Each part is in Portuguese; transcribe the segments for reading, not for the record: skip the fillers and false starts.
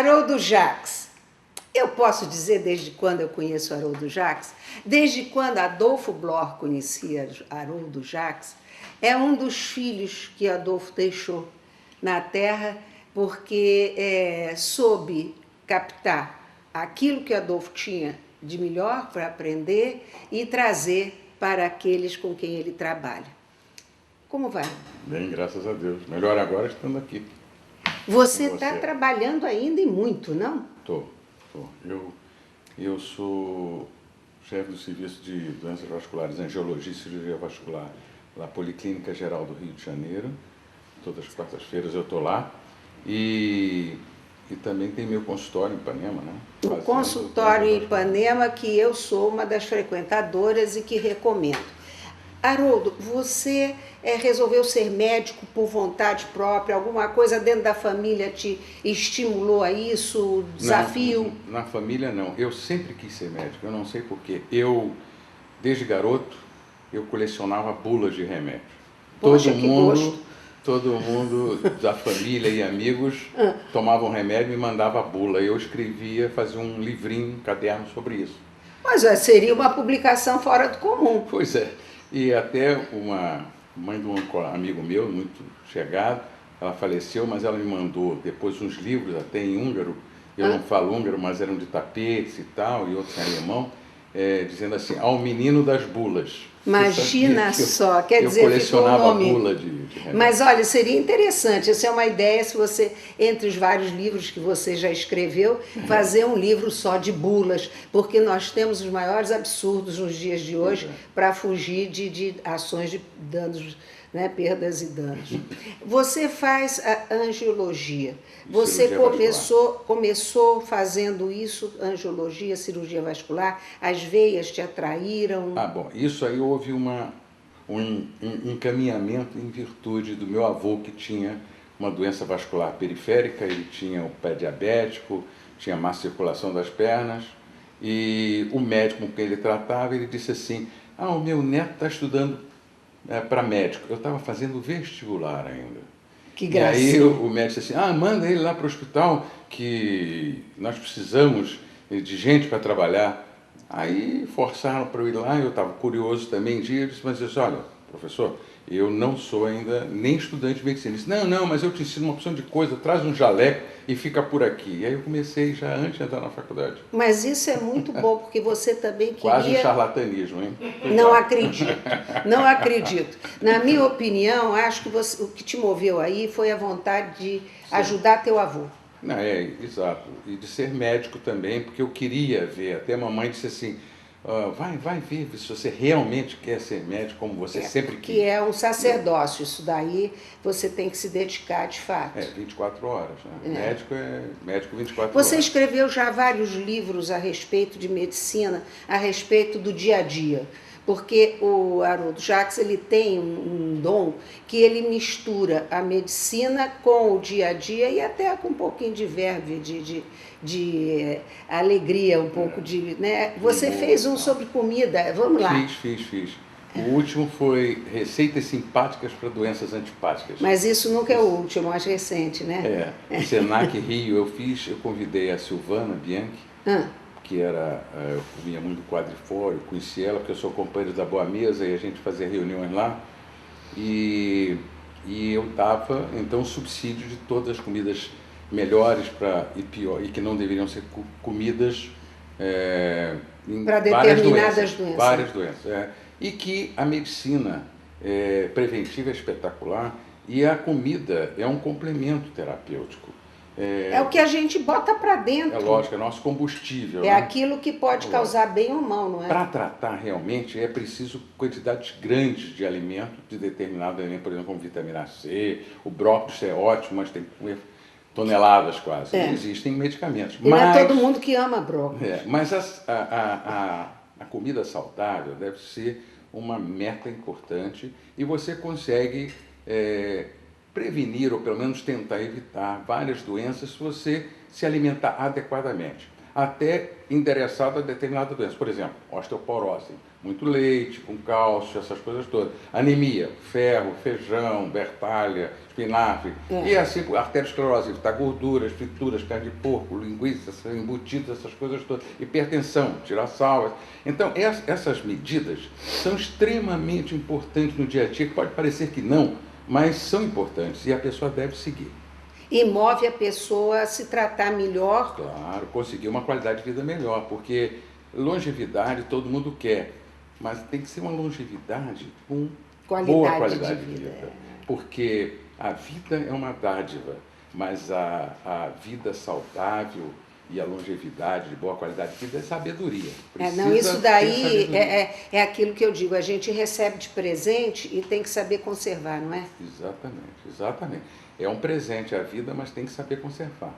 Haroldo Jacques. Eu posso dizer desde quando eu conheço Haroldo Jacques, desde quando Adolfo Bloch conhecia Haroldo Jacques, é um dos filhos que Adolfo deixou na Terra, porque soube captar aquilo que Adolfo tinha de melhor para aprender e trazer para aqueles com quem ele trabalha. Como vai? Bem, graças a Deus. Melhor agora estando aqui. Você está trabalhando ainda e muito, não? Estou. Eu sou chefe do Serviço de Doenças Vasculares, Angiologia e Cirurgia Vascular, da Policlínica Geral do Rio de Janeiro. Todas as quartas-feiras eu estou lá. E também tem meu consultório em Ipanema, né? O consultório em Ipanema, que eu sou uma das frequentadoras e que recomendo. Haroldo, você resolveu ser médico por vontade própria? Alguma coisa dentro da família te estimulou a isso? Desafio? Não, na família não. Eu sempre quis ser médico, eu não sei porquê. Eu, desde garoto, eu colecionava bulas de remédio. Poxa, que gosto. Todo mundo da família e amigos tomavam remédio e me mandava a bula. Eu escrevia, fazia um livrinho, um caderno sobre isso. Mas seria uma publicação fora do comum. Pois é. E até uma mãe de um amigo meu, muito chegado, ela faleceu, mas ela me mandou depois uns livros, até em húngaro, eu não falo húngaro, mas eram de tapetes e tal, e outros em alemão, dizendo assim, ao menino das bulas. Imagina só, quer dizer, eu colecionava ficou o nome. bula de remédio. Mas olha, seria interessante, essa é uma ideia, se você, entre os vários livros que você já escreveu, fazer um livro só de bulas, porque nós temos os maiores absurdos nos dias de hoje para fugir de ações de danos, né, perdas e danos. Você faz a angiologia. Você começou fazendo isso, angiologia, cirurgia vascular, as veias te atraíram? Ah, bom, isso aí houve um encaminhamento em virtude do meu avô, que tinha uma doença vascular periférica, ele tinha o pé diabético, tinha má circulação das pernas, e o médico com quem ele tratava, ele disse assim, o meu neto está estudando para médico. Eu estava fazendo vestibular ainda. Que graça. E aí o médico disse assim, manda ele lá para o hospital, que nós precisamos de gente para trabalhar. Aí forçaram para eu ir lá, eu estava curioso também, eu disse, mas eu disse, olha, professor, eu não sou ainda nem estudante de medicina. Ele disse, não, mas eu te ensino uma opção de coisa, traz um jaleco e fica por aqui. E aí eu comecei já antes de entrar na faculdade. Mas isso é muito bom, porque você também queria... Quase um charlatanismo, hein? Não acredito, não acredito. Na minha opinião, acho que o que te moveu aí foi a vontade de ajudar teu avô. Não, exato. E de ser médico também, porque eu queria ver. Até a mamãe disse assim, vai ver se você realmente quer ser médico, como você sempre quis. Que é um sacerdócio, isso daí você tem que se dedicar de fato. 24 horas, né? Médico é médico 24 horas. Você horas. escreveu já vários livros a respeito de medicina, a respeito do dia a dia. Porque o Haroldo Jacques, ele tem um dom que ele mistura a medicina com o dia a dia e até com um pouquinho de verve, de alegria, um pouco de... Né? Você fez um sobre comida, vamos lá. Fiz. O último foi Receitas Simpáticas para Doenças Antipáticas. Mas isso nunca é o último, mais recente, né? O Senac Rio eu convidei a Silvana Bianchi, que eu comia muito quadrifólio, conheci ela porque eu sou companheiro da Boa Mesa e a gente fazia reuniões lá, e eu dava então subsídio de todas as comidas melhores e que não deveriam ser comidas para determinadas doenças. Várias doenças. E que a medicina preventiva é espetacular e a comida é um complemento terapêutico. É o que a gente bota para dentro. É lógico, é nosso combustível. É aquilo que pode causar bem ou mal, não é? Para tratar realmente é preciso quantidades grandes de alimento, de determinado alimento, por exemplo, como vitamina C, o brócolis é ótimo, mas tem que comer toneladas quase. Não existem medicamentos. E não é todo mundo que ama brócolis. Mas a comida saudável deve ser uma meta importante e você consegue... prevenir, ou pelo menos tentar evitar várias doenças se você se alimentar adequadamente. até endereçado a determinada doença. Por exemplo, osteoporose, muito leite, com cálcio, essas coisas todas. Anemia, ferro, feijão, bertalha, espinafre. E assim, arteriosclerose, tá, gorduras, frituras, carne de porco, linguiça, embutidos, essas coisas todas. Hipertensão, tirar sal. Então, essas medidas são extremamente importantes no dia a dia, que pode parecer que não, mas são importantes e a pessoa deve seguir. E move a pessoa a se tratar melhor. Claro, conseguir uma qualidade de vida melhor, porque longevidade todo mundo quer, mas tem que ser uma longevidade com boa qualidade de vida. Porque a vida é uma dádiva, mas a vida saudável e a longevidade de boa qualidade de vida é sabedoria. Não, isso daí é aquilo que eu digo, a gente recebe de presente e tem que saber conservar, não é? Exatamente, exatamente. É um presente a vida, mas tem que saber conservar.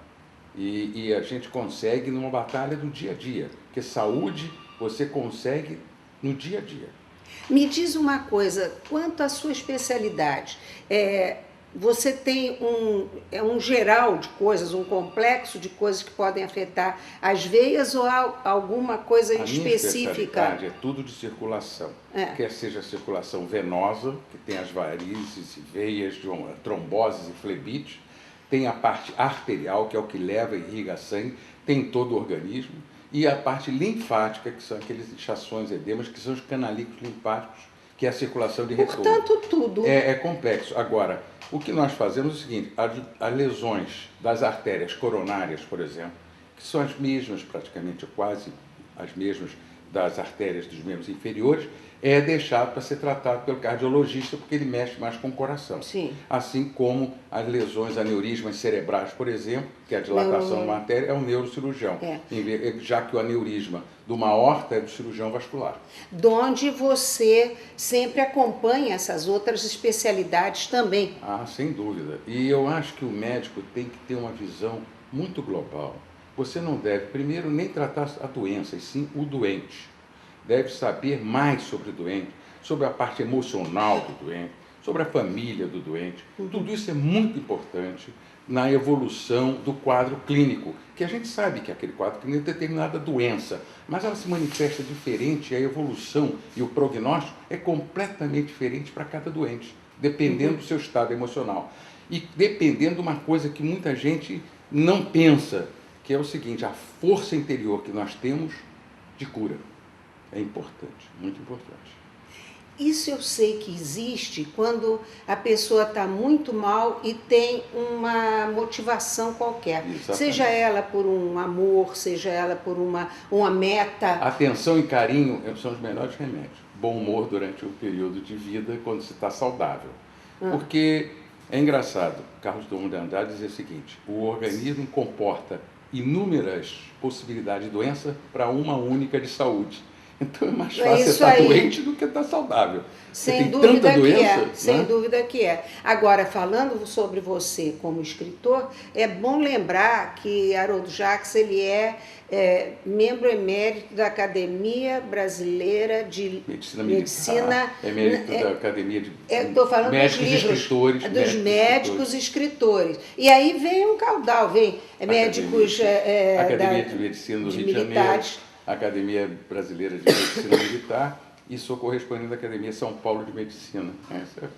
E a gente consegue numa batalha do dia a dia, porque saúde você consegue no dia a dia. Me diz uma coisa, quanto à sua especialidade, você tem um geral de coisas, um complexo de coisas que podem afetar as veias ou alguma coisa específica? A minha especialidade é tudo de circulação, quer seja circulação venosa, que tem as varizes e veias, tromboses e flebites, tem a parte arterial, que é o que leva e irriga sangue, tem todo o organismo, e a parte linfática, que são aqueles inchações, edemas, que são os canalículos linfáticos, que é a circulação de retorno. Portanto, tudo. É complexo. Agora, o que nós fazemos é o seguinte, as lesões das artérias coronárias, por exemplo, que são as mesmas, praticamente quase as mesmas das artérias dos membros inferiores, é deixado para ser tratado pelo cardiologista, porque ele mexe mais com o coração. Sim. Assim como as lesões, aneurismas cerebrais, por exemplo, que é a dilatação de uma artéria, é o neurocirurgião, já que o aneurisma de uma aorta é do cirurgião vascular. Donde você sempre acompanha essas outras especialidades também. Ah, sem dúvida. E eu acho que o médico tem que ter uma visão muito global. Você não deve, primeiro, nem tratar a doença, e sim o doente. Deve saber mais sobre o doente, sobre a parte emocional do doente, sobre a família do doente. Tudo isso é muito importante na evolução do quadro clínico, que a gente sabe que aquele quadro clínico é determinada doença, mas ela se manifesta diferente, a evolução e o prognóstico é completamente diferente para cada doente, dependendo do seu estado emocional. E dependendo de uma coisa que muita gente não pensa, que é o seguinte, a força interior que nós temos de cura. É importante, muito importante. Isso eu sei que existe quando a pessoa está muito mal e tem uma motivação qualquer. Exatamente. Seja ela por um amor, seja ela por uma meta. Atenção e carinho são os melhores remédios. Bom humor durante o período de vida, quando se está saudável. Porque é engraçado, Carlos Drummond de Andrade dizia o seguinte, o organismo comporta inúmeras possibilidades de doença para uma única de saúde. Então é mais fácil estar doente do que estar saudável. Sem dúvida que é, sem dúvida que é. Agora, falando sobre você como escritor, é bom lembrar que Haroldo Jacques ele é membro emérito da Academia Brasileira de Medicina. Emérito da Academia de Estou falando Médicos dos livros, Escritores. Dos médicos escritores. E aí vem um caudal, vem médicos Academia de Medicina do Rio de Janeiro. Academia Brasileira de Medicina Militar e sou correspondente da Academia São Paulo de Medicina.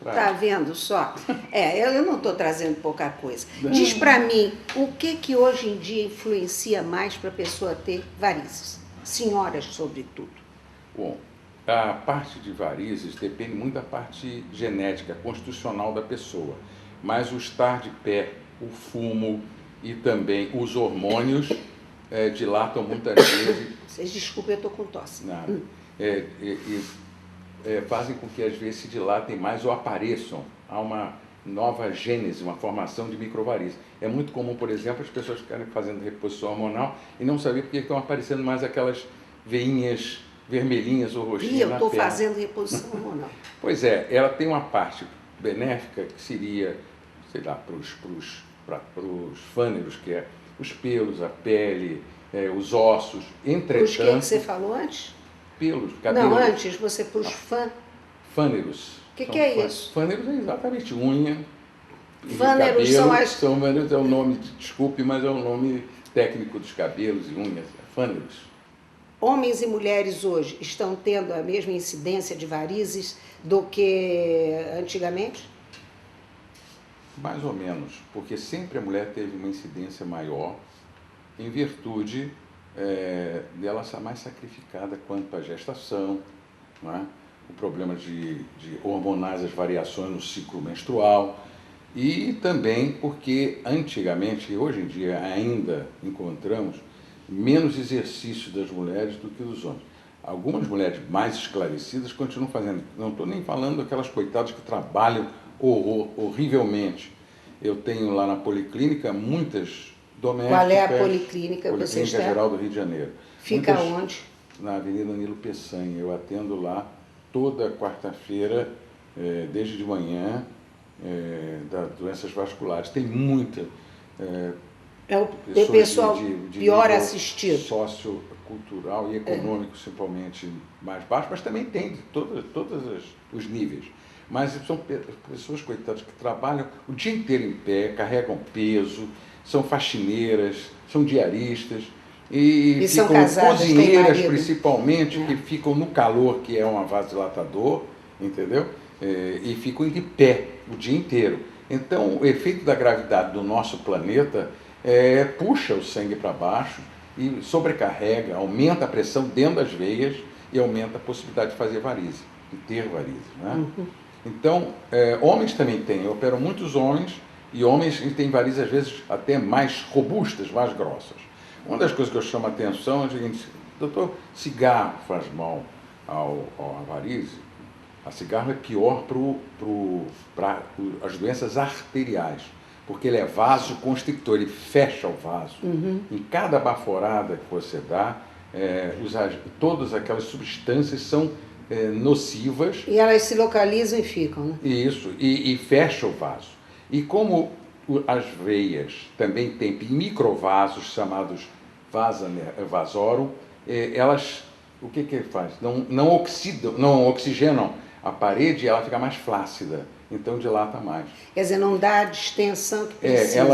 Tá vendo só? Eu não estou trazendo pouca coisa. Não. Diz para mim, o que hoje em dia influencia mais para a pessoa ter varizes? Senhoras, sobretudo. Bom, a parte de varizes depende muito da parte genética, constitucional da pessoa. Mas o estar de pé, o fumo e também os hormônios dilatam muitas vezes. Vocês desculpem, eu estou com tosse. Nada. Fazem com que às vezes se dilatem mais ou apareçam. Há uma nova gênese, uma formação de microvarizes. É muito comum, por exemplo, as pessoas ficarem fazendo reposição hormonal e não saber porque estão aparecendo mais aquelas veinhas vermelhinhas ou roxinhas eu estou fazendo reposição hormonal. Pois é, ela tem uma parte benéfica que seria, sei lá, para os fâneros, que é os pelos, a pele, os ossos, entretanto... Os que você falou antes? Pelos, cabelos. Não, antes, você para os fâneros. O que é isso? Fâneros é exatamente unha. Fâneros cabelo, são fâneros é o nome, desculpe, mas é um nome técnico dos cabelos e unhas, fâneros. Homens e mulheres hoje estão tendo a mesma incidência de varizes do que antigamente? Mais ou menos, porque sempre a mulher teve uma incidência maior em virtude dela ser mais sacrificada quanto à gestação, não é? O problema de hormonais, as variações no ciclo menstrual, e também porque antigamente, e hoje em dia ainda encontramos, menos exercício das mulheres do que dos homens. Algumas mulheres mais esclarecidas continuam fazendo. Não estou nem falando daquelas coitadas que trabalham horrivelmente. Eu tenho lá na Policlínica muitas domésticas. Qual é a Policlínica que você está? Policlínica Geral do Rio de Janeiro. Fica muitas, onde? Na Avenida Nilo Peçanha. Eu atendo lá toda quarta-feira, desde de manhã, das doenças vasculares. Tem muita... É o pessoal de pior nível assistido. Sociocultural e econômico, principalmente, mais baixo, mas também tem de todos os níveis. Mas são pessoas, coitadas, que trabalham o dia inteiro em pé, carregam peso, são faxineiras, são diaristas, e ficam são casadas, cozinheiras, principalmente, que ficam no calor, que é um vasodilatador, entendeu? E ficam de pé o dia inteiro. Então, o efeito da gravidade do nosso planeta puxa o sangue para baixo e sobrecarrega, aumenta a pressão dentro das veias e aumenta a possibilidade de fazer varize, de ter varize, né? Então, homens também têm, eu opero muitos homens, e homens têm varizes às vezes até mais robustas, mais grossas. Uma das coisas que eu chamo a atenção é o seguinte: doutor, cigarro faz mal à varize? A cigarro é pior para as doenças arteriais, porque ele é vasoconstrictor, ele fecha o vaso. Em cada baforada que você dá, todas aquelas substâncias são nocivas. E elas se localizam e ficam, né? Isso, e fecha o vaso. E como as veias também têm microvasos chamados vasorum, elas, o que faz? Não oxigenam a parede, ela fica mais flácida, então dilata mais. Quer dizer, não dá a distensão que precisa.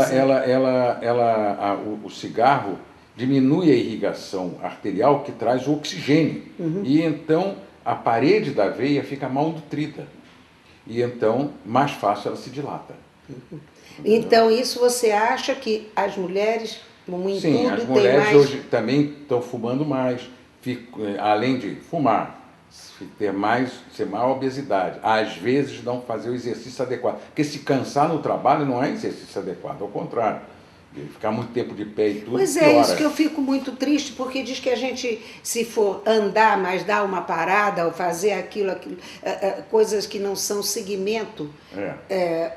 O cigarro diminui a irrigação arterial que traz o oxigênio. E então a parede da veia fica mal nutrida. E então mais fácil ela se dilata. Então isso você acha que as mulheres, como em Sim, tudo, as mulheres tem mais... hoje também estão fumando mais, além de fumar, ser maior obesidade, às vezes não fazer o exercício adequado, porque se cansar no trabalho não é exercício adequado, ao contrário, ficar muito tempo de pé e tudo Pois piora. isso que eu fico muito triste, porque diz que a gente, se for andar, mas dar uma parada, ou fazer aquilo coisas que não são segmento,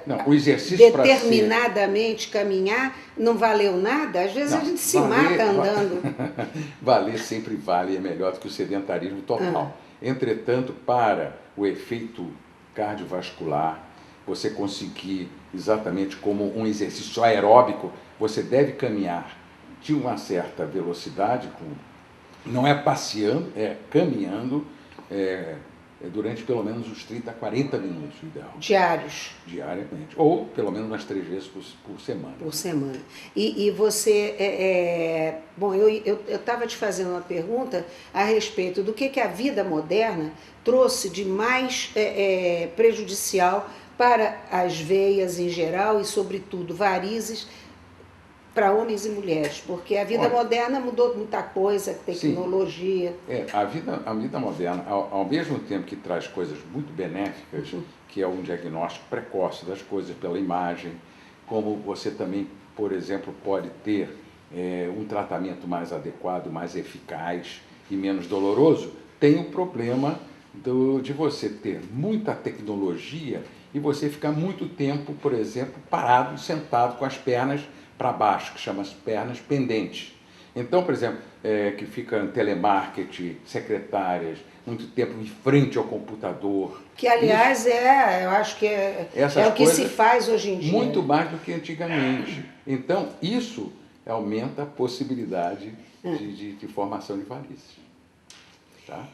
não, o exercício determinadamente caminhar, não valeu nada, às vezes a gente se mata andando. Valer sempre vale, é melhor do que o sedentarismo total. Entretanto, para o efeito cardiovascular, você conseguir exatamente como um exercício aeróbico, você deve caminhar de uma certa velocidade, não é passeando, é caminhando, durante pelo menos uns 30 a 40 minutos, ideal. Diariamente. Ou pelo menos umas 3 vezes por semana. Por semana. E você... Bom, eu estava te fazendo uma pergunta a respeito do que a vida moderna trouxe de mais prejudicial para as veias em geral e, sobretudo, varizes para homens e mulheres, porque a vida moderna mudou muita coisa, tecnologia. Sim. A vida moderna, ao mesmo tempo que traz coisas muito benéficas, que é um diagnóstico precoce das coisas pela imagem, como você também, por exemplo, pode ter um tratamento mais adequado, mais eficaz e menos doloroso, tem o problema de você ter muita tecnologia e você ficar muito tempo, por exemplo, parado, sentado com as pernas para baixo, que chama as pernas pendentes. Então, por exemplo, que fica telemarketing, secretárias, muito tempo em frente ao computador. Que, aliás, eu acho que é o que se faz hoje em dia. Muito mais do que antigamente. Então, isso aumenta a possibilidade de formação de varizes. Tá?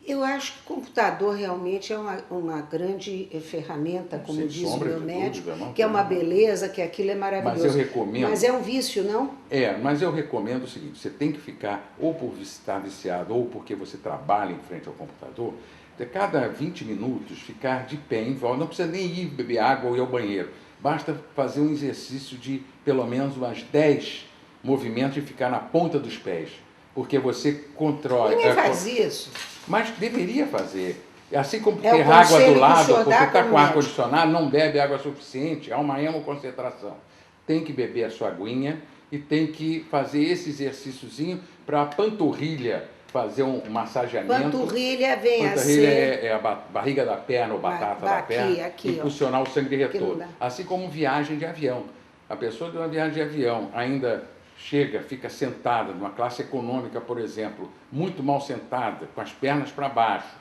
Eu acho que o computador realmente é uma grande ferramenta, como Sem diz o sombra meu de médico, dúvida, não que é tem uma nada. beleza, que aquilo é Mas eu maravilhoso. recomendo. Mas é um vício, não? Mas eu recomendo o seguinte: você tem que ficar, ou por estar viciado, ou porque você trabalha em frente ao computador, de cada 20 minutos ficar de pé em volta. Não precisa nem ir beber água ou ir ao banheiro. Basta fazer um exercício de pelo menos umas 10 movimentos e ficar na ponta dos pés. Porque você controla. Ninguém faz isso. Mas deveria fazer. Assim como É o ter água do conselho que o lado, senhor porque dá está como com médico. ar-condicionado, não bebe água suficiente, há uma hemoconcentração. Tem que beber a sua aguinha e tem que fazer esse exercíciozinho para a panturrilha, fazer um massageamento. Panturrilha vem a Panturrilha ser... é a barriga da perna ou batata da perna, Aqui, ó. impulsionar o sangue de Que não retorno. dá. Assim como viagem de avião. A pessoa de uma viagem de avião ainda chega, fica sentada, numa classe econômica, por exemplo, muito mal sentada, com as pernas para baixo,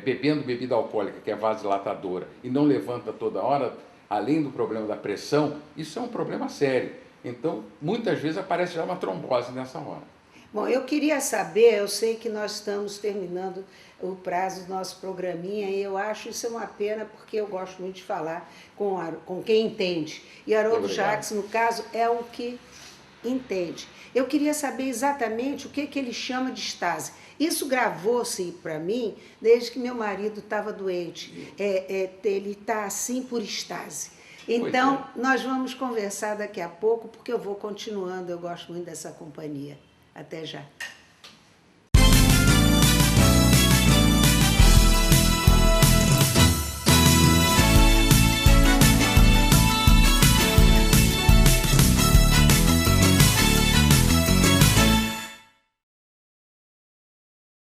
bebendo bebida alcoólica, que é vasodilatadora, e não levanta toda hora, além do problema da pressão, isso é um problema sério. Então, muitas vezes aparece já uma trombose nessa hora. Bom, eu queria saber, eu sei que nós estamos terminando o prazo do nosso programinha e eu acho isso uma pena porque eu gosto muito de falar com quem entende. E Haroldo Jacques, no caso, é o que entende. Eu queria saber exatamente o que ele chama de estase. Isso gravou-se para mim desde que meu marido estava doente. Ele está assim por estase. Então, nós vamos conversar daqui a pouco, porque eu vou continuando, eu gosto muito dessa companhia. Até já.